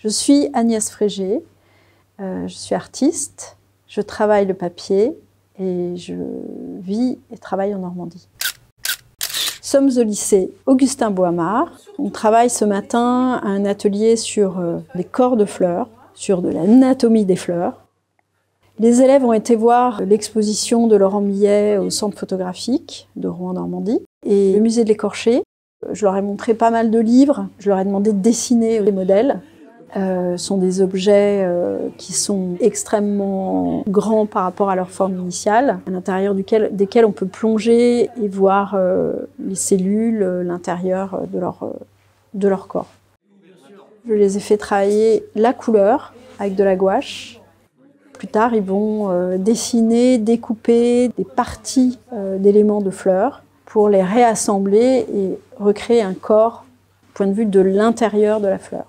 Je suis Agnès Frégé, je suis artiste, je travaille le papier et je vis et travaille en Normandie. Nous sommes au lycée Augustin Boismar. On travaille ce matin à un atelier sur les corps de fleurs, sur de l'anatomie des fleurs. Les élèves ont été voir l'exposition de Laurent Millet au centre photographique de Rouen-Normandie et le musée de l'Écorché. Je leur ai montré pas mal de livres, je leur ai demandé de dessiner les modèles. Ce sont des objets qui sont extrêmement grands par rapport à leur forme initiale, à l'intérieur desquels on peut plonger et voir les cellules, l'intérieur de leur corps. Je les ai fait travailler la couleur avec de la gouache. Plus tard, ils vont dessiner, découper des parties d'éléments de fleurs pour les réassembler et recréer un corps du point de vue de l'intérieur de la fleur.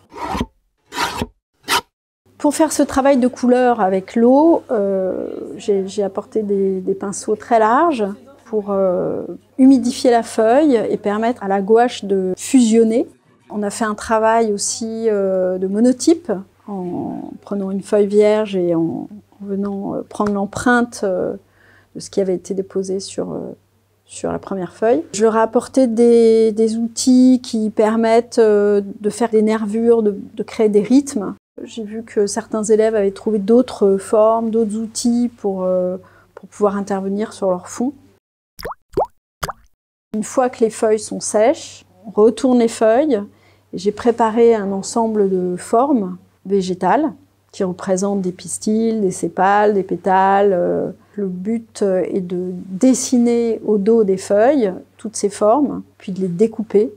Pour faire ce travail de couleur avec l'eau, j'ai apporté des pinceaux très larges pour humidifier la feuille et permettre à la gouache de fusionner. On a fait un travail aussi de monotype en prenant une feuille vierge et en venant prendre l'empreinte de ce qui avait été déposé sur la première feuille. Je leur ai apporté des outils qui permettent de faire des nervures, de créer des rythmes. J'ai vu que certains élèves avaient trouvé d'autres formes, d'autres outils pour pouvoir intervenir sur leur fond. Une fois que les feuilles sont sèches, on retourne les feuilles. J'ai préparé un ensemble de formes végétales qui représentent des pistils, des sépales, des pétales. Le but est de dessiner au dos des feuilles toutes ces formes, puis de les découper.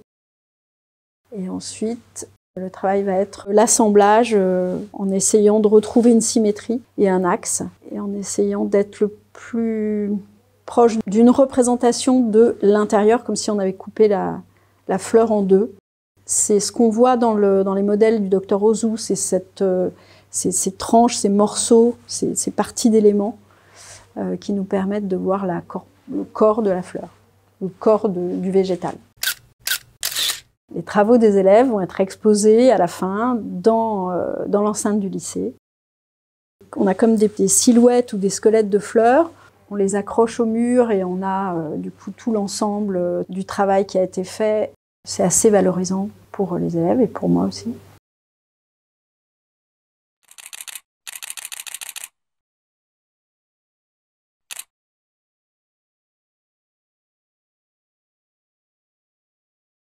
Et ensuite, le travail va être l'assemblage en essayant de retrouver une symétrie et un axe, et en essayant d'être le plus proche d'une représentation de l'intérieur, comme si on avait coupé la fleur en deux. C'est ce qu'on voit dans les modèles du docteur Ozoux, c'est ces tranches, ces morceaux, ces parties d'éléments qui nous permettent de voir le corps de la fleur, le corps du végétal. Les travaux des élèves vont être exposés à la fin dans l'enceinte du lycée. On a comme des silhouettes ou des squelettes de fleurs, on les accroche au mur et on a du coup tout l'ensemble du travail qui a été fait. C'est assez valorisant pour les élèves et pour moi aussi.